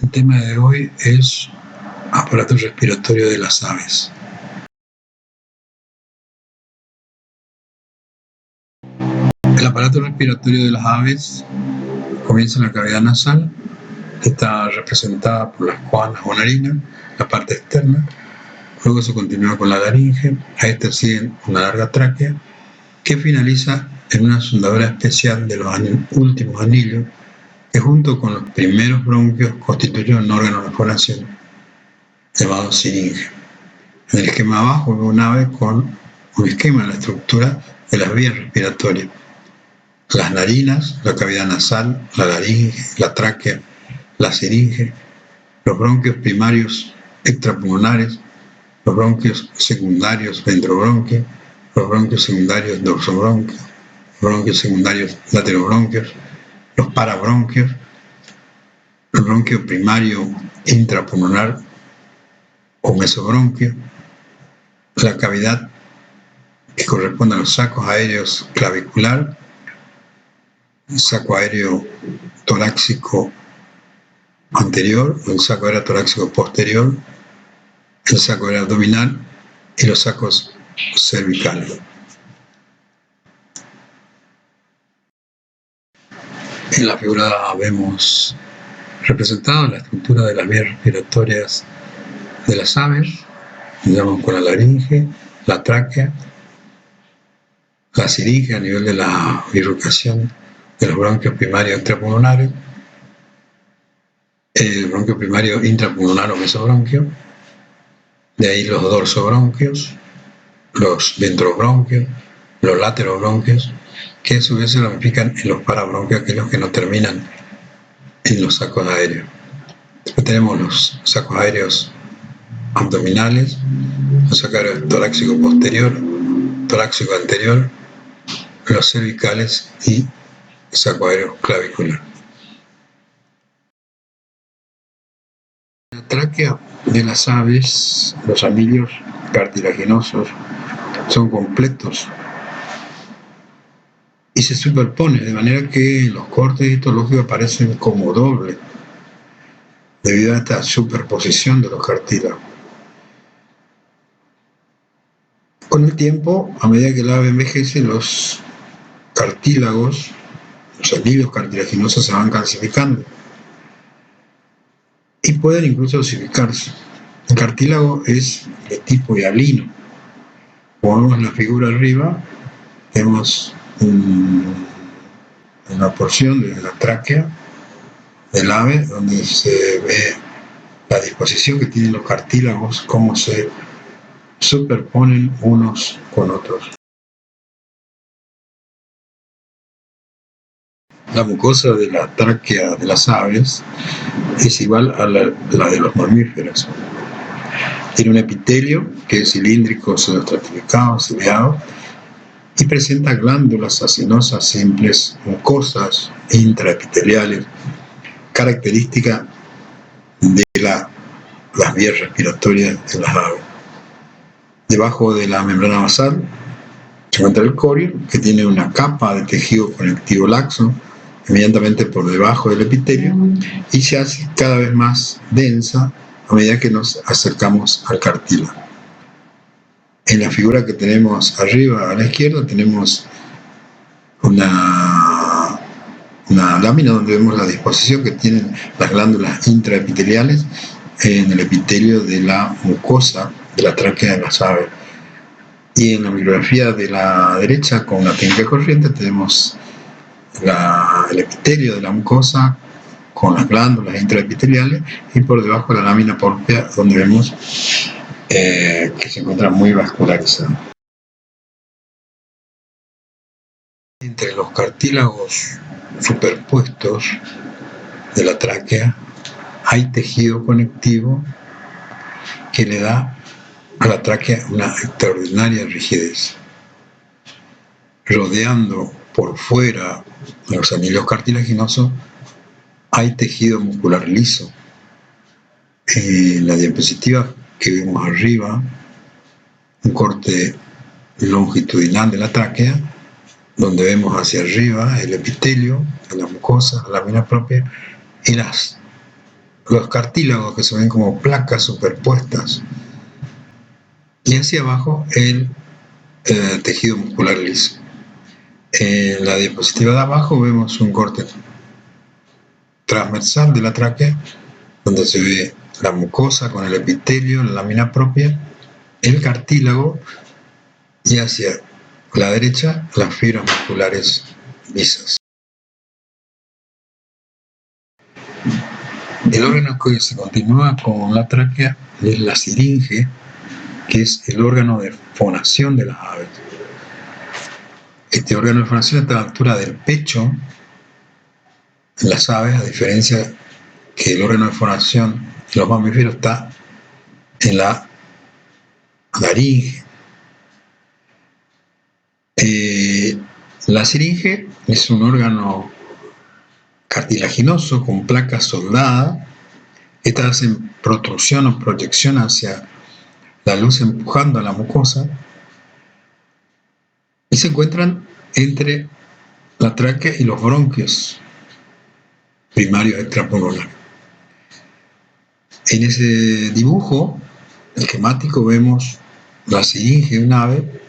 El tema de hoy es aparato respiratorio de las aves. El aparato respiratorio de las aves comienza en la cavidad nasal, que está representada por las coanas o narinas, la parte externa. Luego se continúa con la laringe, a esta sigue una larga tráquea, que finaliza en una sondadura especial de los últimos anillos, que junto con los primeros bronquios constituye un órgano de fonación llamado siringe. En el esquema abajo vemos un ave con un esquema de la estructura de las vías respiratorias: las narinas, la cavidad nasal, la laringe, la tráquea, la siringe, los bronquios primarios extrapulmonares, los bronquios secundarios ventrobronquios, los bronquios secundarios dorsobronquios, los bronquios secundarios laterobronquios, los parabronquios, el bronquio primario intrapulmonar o mesobronquio, la cavidad que corresponde a los sacos aéreos clavicular, el saco aéreo torácico anterior, el saco aéreo torácico posterior, el saco aéreo abdominal y los sacos cervicales. En la figura vemos representada la estructura de las vías respiratorias de las aves, digamos con la laringe, la tráquea, la siringe a nivel de la bifurcación de los bronquios primarios extrapulmonares, el bronquio primario intrapulmonar o mesobronquio, de ahí los dorsobronquios, los ventrobronquios, los laterobronquios, que a su vez se ramifican en los parabronquios, aquellos que no terminan en los sacos aéreos. Después tenemos los sacos aéreos abdominales, los sacos aéreos torácico posterior, torácico anterior, los cervicales y saco aéreo clavicular. En la tráquea de las aves, los anillos cartilaginosos son completos y se superponen, de manera que en los cortes histológicos aparecen como doble, debido a esta superposición de los cartílagos. Con el tiempo, a medida que el ave envejece, los cartílagos, los anillos cartilaginosos se van calcificando y pueden incluso osificarse. El cartílago es de tipo hialino. Como vemos en la figura arriba, vemos una porción de la tráquea del ave donde se ve la disposición que tienen los cartílagos, cómo se superponen unos con otros. La mucosa de la tráquea de las aves es igual a la de los mamíferos. Tiene un epitelio que es cilíndrico, pseudoestratificado, ciliado, y presenta glándulas acinosas simples, mucosas intraepiteliales, característica de las vías respiratorias de las aves. Debajo de la membrana basal se encuentra el corio, que tiene una capa de tejido conectivo laxo inmediatamente por debajo del epitelio y se hace cada vez más densa a medida que nos acercamos al cartílago. En la figura que tenemos arriba a la izquierda tenemos una lámina donde vemos la disposición que tienen las glándulas intraepiteliales en el epitelio de la mucosa de la tráquea de las aves. Y en la bibliografía de la derecha, con la técnica corriente, tenemos el epitelio de la mucosa con las glándulas intraepiteliales y por debajo la lámina pórpea, donde vemos que se encuentra muy vascularizado. Entre los cartílagos superpuestos de la tráquea hay tejido conectivo que le da a la tráquea una extraordinaria rigidez. Rodeando por fuera de los anillos cartilaginosos hay tejido muscular liso. En la diapositiva que vemos arriba, un corte longitudinal de la tráquea, donde vemos hacia arriba el epitelio, la mucosa, la lámina propia y las los cartílagos que se ven como placas superpuestas y hacia abajo el tejido muscular liso. En la diapositiva de abajo vemos un corte transversal de la tráquea, donde se ve la mucosa con el epitelio, la lámina propia, el cartílago y hacia la derecha las fibras musculares lisas. El órgano que se continúa con la tráquea es la siringe, que es el órgano de fonación de las aves. Este órgano de fonación está a la altura del pecho en las aves, a diferencia que el órgano de fonación en los mamíferos está en la laringe. La siringe es un órgano cartilaginoso con placas soldadas. Estas hacen protrusión o proyección hacia la luz empujando a la mucosa y se encuentran entre la tráquea y los bronquios primarios extrapulmonares. En ese dibujo esquemático vemos la siringe de un ave,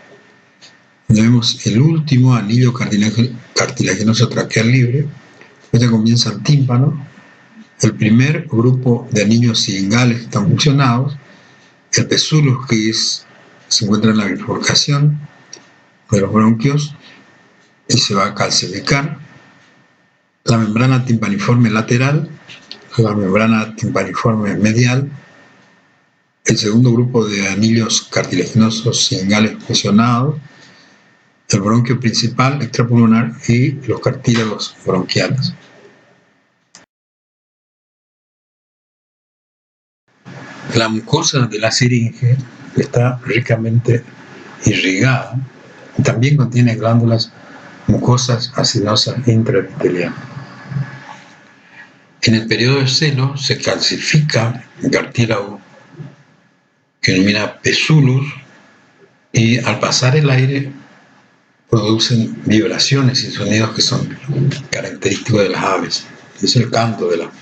donde vemos el último anillo cartilaginoso traqueal libre, después ya comienza el tímpano, el primer grupo de anillos siringales que están fusionados, el pezulus que se encuentra en la bifurcación de los bronquios y se va a calcificar, la membrana timpaniforme lateral, la membrana timpaniforme medial, el segundo grupo de anillos cartilaginosos siringales fusionados, el bronquio principal extrapulmonar y los cartílagos bronquiales. La mucosa de la siringe está ricamente irrigada y también contiene glándulas mucosas acinosas intraepiteliales. En el periodo de celo se calcifica el cartílago que denomina pezulus y al pasar el aire producen vibraciones y sonidos que son característicos de las aves. Es el canto de la ave.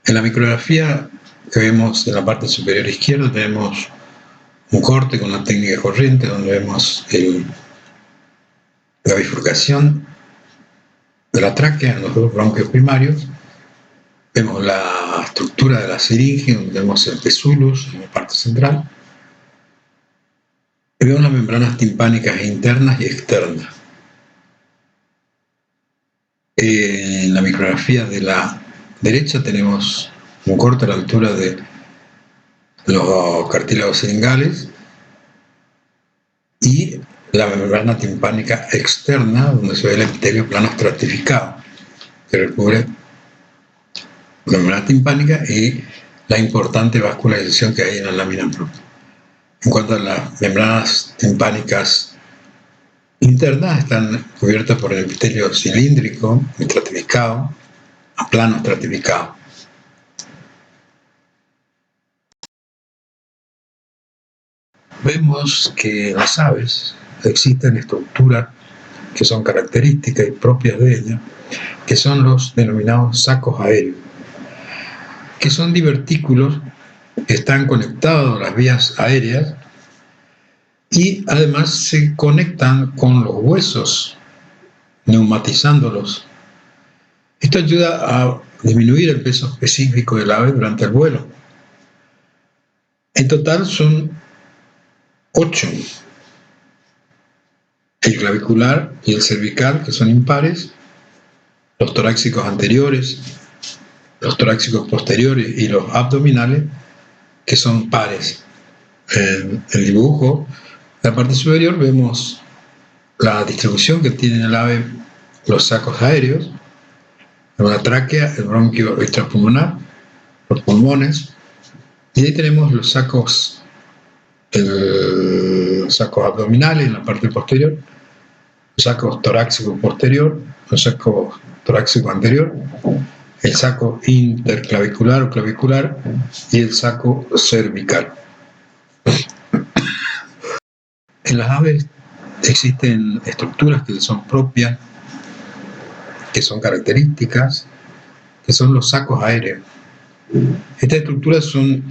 En la micrografía que vemos en la parte superior izquierda tenemos un corte con la técnica corriente donde vemos la bifurcación de la tráquea en los dos bronquios primarios. Vemos la estructura de la siringe, donde vemos el pezulus en la parte central. Y vemos las membranas timpánicas internas y externas. En la micrografía de la derecha tenemos un corte a la altura de los cartílagos siringales y la membrana timpánica externa, donde se ve el epitelio plano estratificado, que recubre la membrana timpánica y la importante vascularización que hay en la lámina propia. En cuanto a las membranas timpánicas internas, están cubiertas por el epitelio cilíndrico, estratificado, a plano estratificado. Vemos que en las aves existen estructuras que son características y propias de ellas, que son los denominados sacos aéreos, que son divertículos que están conectados a las vías aéreas y además se conectan con los huesos, neumatizándolos. Esto ayuda a disminuir el peso específico del ave durante el vuelo. En total son 8. El clavicular y el cervical, que son impares, los torácicos anteriores, los torácicos posteriores y los abdominales, que son pares. En el dibujo, en la parte superior, vemos la distribución que tiene el ave los sacos aéreos, la tráquea, el bronquio extrapulmonar, los pulmones, y ahí tenemos los sacos abdominales en la parte posterior, los sacos torácicos posterior, los sacos torácicos anterior, el saco interclavicular o clavicular y el saco cervical. En las aves existen estructuras que son propias, que son características, que son los sacos aéreos. Estas estructuras son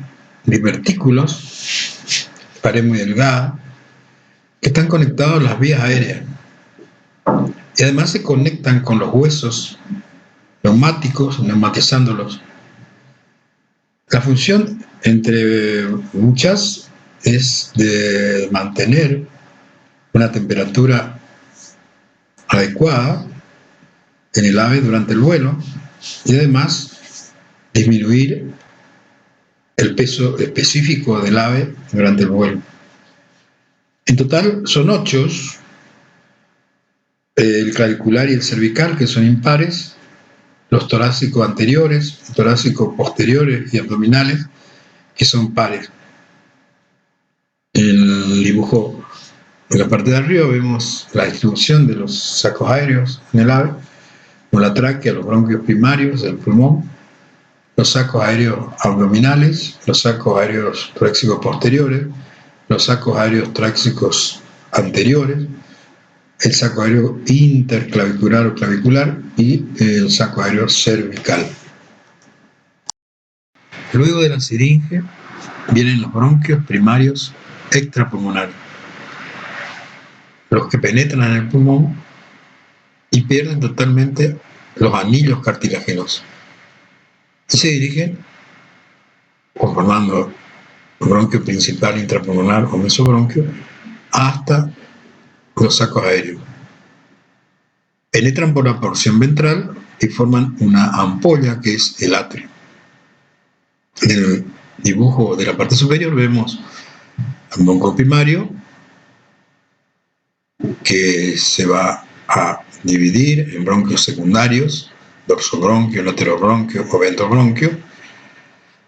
divertículos, pared muy delgada, que están conectados a las vías aéreas y además se conectan con los huesos neumáticos, neumatizándolos. La función, entre muchas, es de mantener una temperatura adecuada en el ave durante el vuelo y además disminuir el peso específico del ave durante el vuelo. En total son 8, el clavicular y el cervical, que son impares, los torácicos anteriores, torácicos posteriores y abdominales, que son pares. En el dibujo, en la parte de arriba, vemos la distribución de los sacos aéreos en el ave, con la tráquea, los bronquios primarios del pulmón, los sacos aéreos abdominales, los sacos aéreos torácicos posteriores, los sacos aéreos torácicos anteriores, el saco aéreo interclavicular o clavicular y el saco aéreo cervical. Luego de la siringe vienen los bronquios primarios extrapulmonares, los que penetran en el pulmón y pierden totalmente los anillos cartilaginosos y se dirigen conformando el bronquio principal intrapulmonar o mesobronquio hasta los sacos aéreos. Penetran por la porción ventral y forman una ampolla que es el atrio. En el dibujo de la parte superior vemos el bronquio primario que se va a dividir en bronquios secundarios, dorsobronquio, laterobronquio o ventobronquio,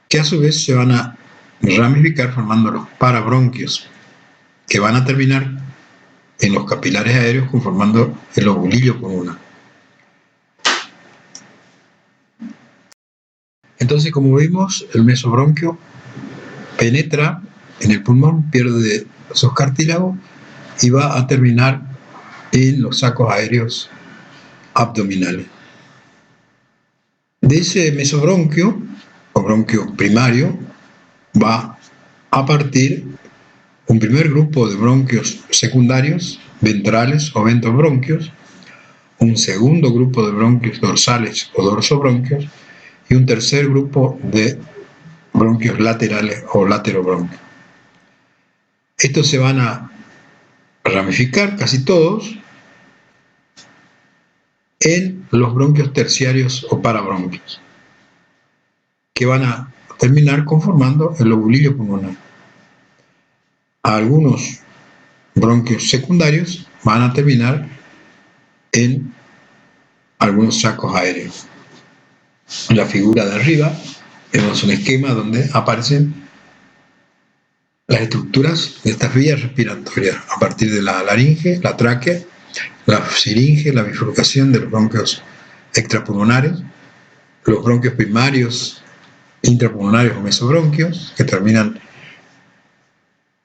que a su vez se van a ramificar formando los parabronquios, que van a terminar en los capilares aéreos conformando el lobulillo común. Entonces, como vimos, el mesobronquio penetra en el pulmón, pierde sus cartílagos y va a terminar en los sacos aéreos abdominales. De ese mesobronquio, o bronquio primario, va a partir un primer grupo de bronquios secundarios, ventrales o ventobronquios, un segundo grupo de bronquios dorsales o dorsobronquios y un tercer grupo de bronquios laterales o laterobronquios. Estos se van a ramificar, casi todos, en los bronquios terciarios o parabronquios, que van a terminar conformando el lobulillo pulmonar. Algunos bronquios secundarios van a terminar en algunos sacos aéreos. En la figura de arriba vemos un esquema donde aparecen las estructuras de estas vías respiratorias a partir de la laringe, la tráquea, la siringe, la bifurcación de los bronquios extrapulmonares, los bronquios primarios, intrapulmonarios o mesobronquios, que terminan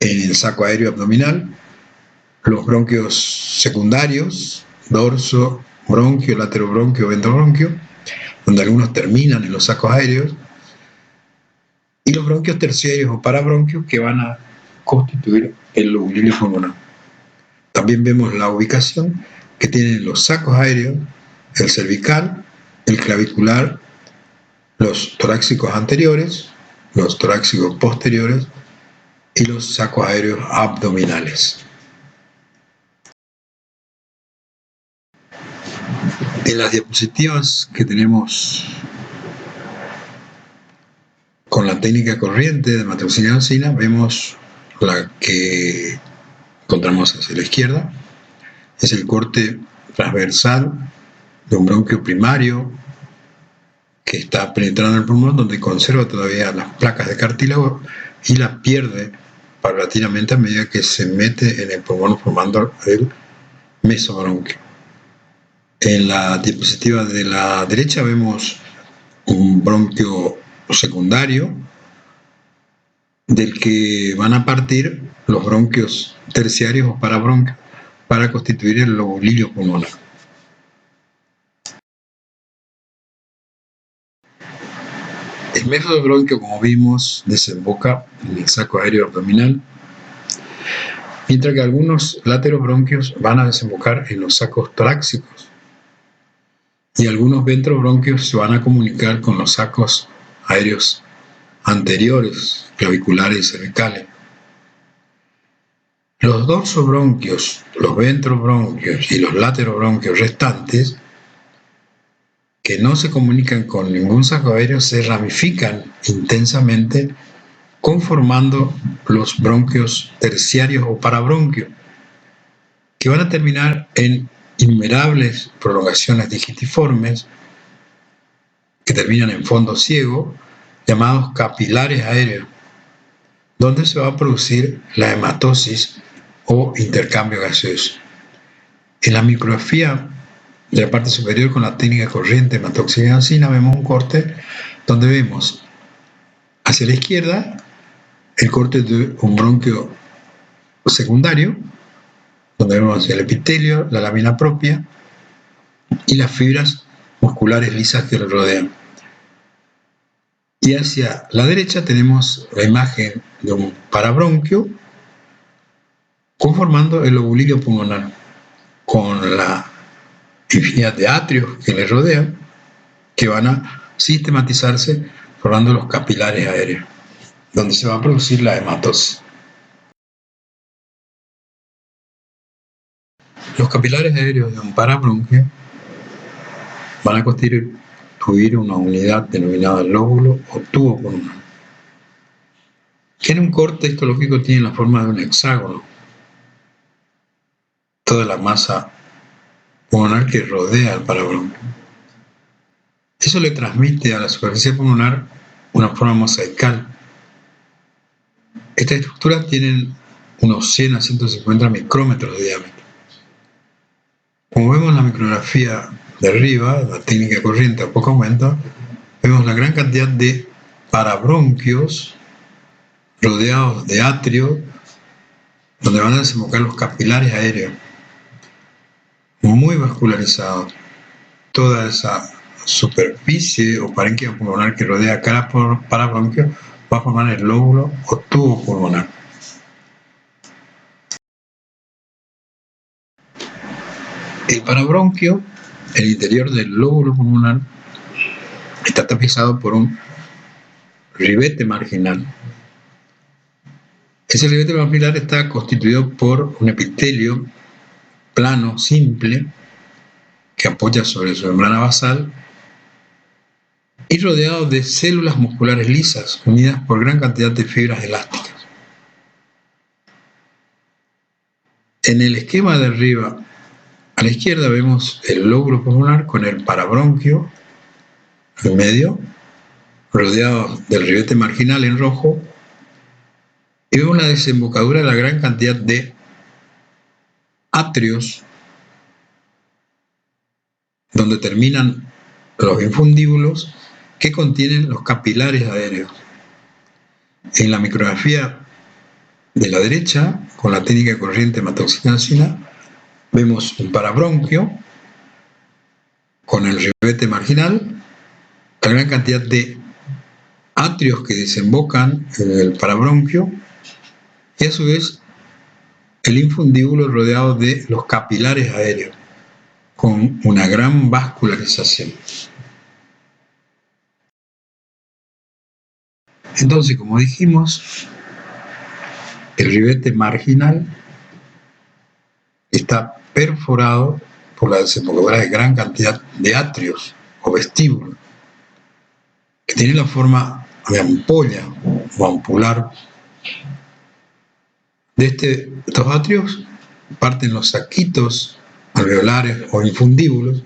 en el saco aéreo abdominal, los bronquios secundarios, dorso, bronquio, laterobronquio, ventobronquio, donde algunos terminan en los sacos aéreos, y los bronquios terciarios o parabronquios que van a constituir el lobulillo pulmonar. También vemos la ubicación que tienen los sacos aéreos, el cervical, el clavicular, los torácicos anteriores, los torácicos posteriores y los sacos aéreos abdominales. En las diapositivas que tenemos con la técnica corriente de matricina vemos la que encontramos hacia la izquierda. Es el corte transversal de un bronquio primario que está penetrando el pulmón, donde conserva todavía las placas de cartílago y las pierde paulatinamente a medida que se mete en el pulmón formando el mesobronquio. En la diapositiva de la derecha vemos un bronquio secundario del que van a partir los bronquios terciarios o parabronquios para constituir el lobulillo pulmonar. El mesobronquio, como vimos, desemboca en el saco aéreo abdominal, mientras que algunos laterobronquios van a desembocar en los sacos torácicos y algunos ventrobronquios se van a comunicar con los sacos aéreos anteriores, claviculares y cervicales. Los dorsobronquios, los ventrobronquios y los laterobronquios restantes, que no se comunican con ningún saco aéreo, se ramifican intensamente conformando los bronquios terciarios o parabronquios, que van a terminar en innumerables prolongaciones digitiformes que terminan en fondo ciego, llamados capilares aéreos, donde se va a producir la hematosis o intercambio gaseoso. En la micrografía de la parte superior con la técnica corriente hematoxiliancina vemos un corte donde vemos hacia la izquierda el corte de un bronquio secundario, donde vemos el epitelio, la lámina propia y las fibras musculares lisas que lo rodean. Y hacia la derecha tenemos la imagen de un parabronquio conformando el lobulilio pulmonar con la infinidad de atrios que le rodean, que van a sistematizarse formando los capilares aéreos, donde se va a producir la hematosis. Los capilares aéreos de un parabronquio van a constituir una unidad denominada lóbulo o tubo pulmonar, que en un corte histológico tiene la forma de un hexágono. Toda la masa pulmonar que rodea al parabronquio. Eso le transmite a la superficie pulmonar una forma mosaical. Estas estructuras tienen unos 100 a 150 micrómetros de diámetro. Como vemos en la micrografía de arriba, la técnica corriente a poco aumento, vemos la gran cantidad de parabronquios rodeados de atrio, donde van a desembocar los capilares aéreos, muy vascularizados. Toda esa superficie o parénquima pulmonar que rodea cada parabronquio va a formar el lóbulo o tubo pulmonar. El parabronquio, el interior del lóbulo pulmonar, está tapizado por un ribete marginal. Ese ribete marginal está constituido por un epitelio plano, simple, que apoya sobre su membrana basal y rodeado de células musculares lisas unidas por gran cantidad de fibras elásticas. En el esquema de arriba a la izquierda vemos el lóbulo pulmonar con el parabronquio en medio, rodeado del ribete marginal en rojo, y vemos la desembocadura de la gran cantidad de atrios donde terminan los infundíbulos que contienen los capilares aéreos. En la micrografía de la derecha, con la técnica corriente hematoxiliancina, vemos un parabronquio con el ribete marginal, la gran cantidad de atrios que desembocan en el parabronquio y a su vez el infundíbulo rodeado de los capilares aéreos con una gran vascularización. Entonces, como dijimos, el ribete marginal está perforado por la desembocadura de gran cantidad de atrios o vestíbulos, que tienen la forma de ampolla o ampular. De estos atrios parten los saquitos alveolares o infundíbulos,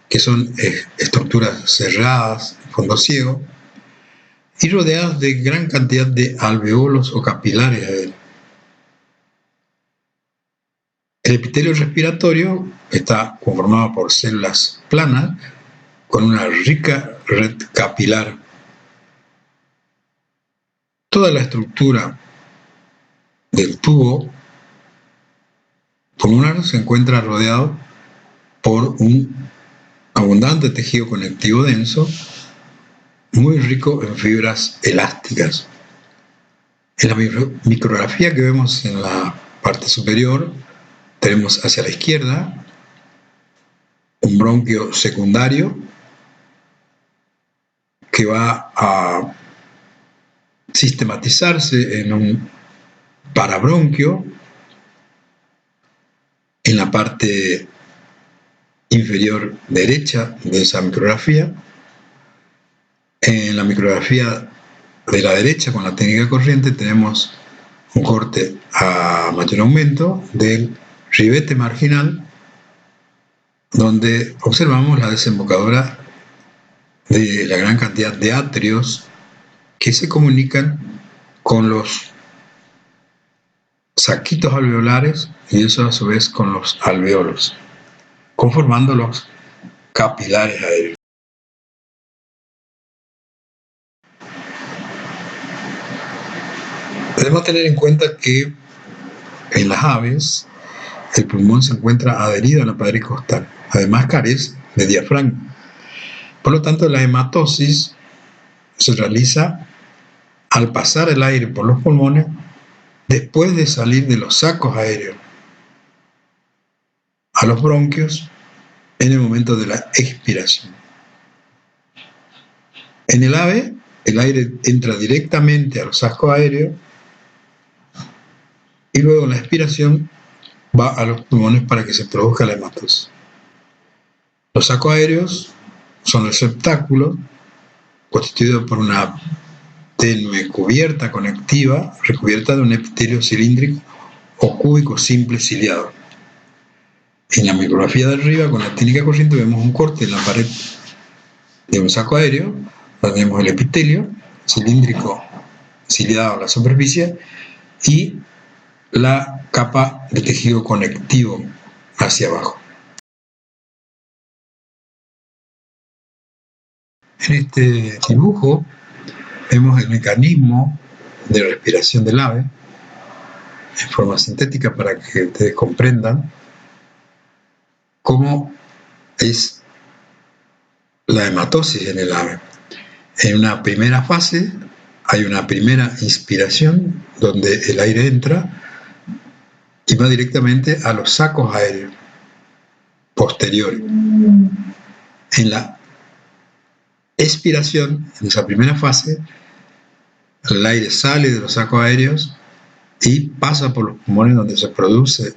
que son estructuras cerradas, fondo ciego, y rodeadas de gran cantidad de alveolos o capilares aéreos. El epitelio respiratorio está conformado por células planas con una rica red capilar. Toda la estructura del tubo pulmonar se encuentra rodeado por un abundante tejido conectivo denso muy rico en fibras elásticas. En la micrografía que vemos en la parte superior, tenemos hacia la izquierda un bronquio secundario que va a sistematizarse en un parabronquio en la parte inferior derecha de esa micrografía. En la micrografía de la derecha, con la técnica corriente, tenemos un corte a mayor aumento del ribete marginal, donde observamos la desembocadura de la gran cantidad de atrios que se comunican con los saquitos alveolares y eso a su vez con los alveolos, conformando los capilares aéreos. Debemos tener en cuenta que en las aves el pulmón se encuentra adherido a la pared costal, además carece de diafragma. Por lo tanto, la hematosis se realiza al pasar el aire por los pulmones después de salir de los sacos aéreos a los bronquios en el momento de la expiración. En el ave, el aire entra directamente a los sacos aéreos y luego la expiración va a los pulmones para que se produzca la hematosis. Los sacos aéreos son el receptáculo constituido por una tenue cubierta conectiva recubierta de un epitelio cilíndrico o cúbico simple ciliado. En la micrografía de arriba, con la técnica corriente, vemos un corte en la pared de un saco aéreo, donde vemos el epitelio cilíndrico ciliado a la superficie y la capa de tejido conectivo hacia abajo. En este dibujo vemos el mecanismo de respiración del ave en forma sintética para que ustedes comprendan cómo es la hematosis en el ave. En una primera fase hay una primera inspiración donde el aire entra y va directamente a los sacos aéreos posteriores. En la expiración, en esa primera fase, el aire sale de los sacos aéreos y pasa por los pulmones donde se produce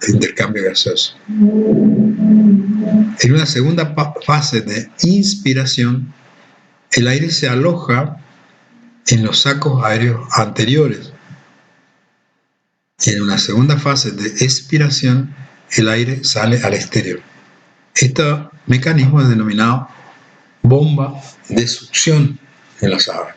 el intercambio gaseoso. En una segunda fase de inspiración, el aire se aloja en los sacos aéreos anteriores. Y en una segunda fase de expiración, el aire sale al exterior. Este mecanismo es denominado bomba de succión en las aves.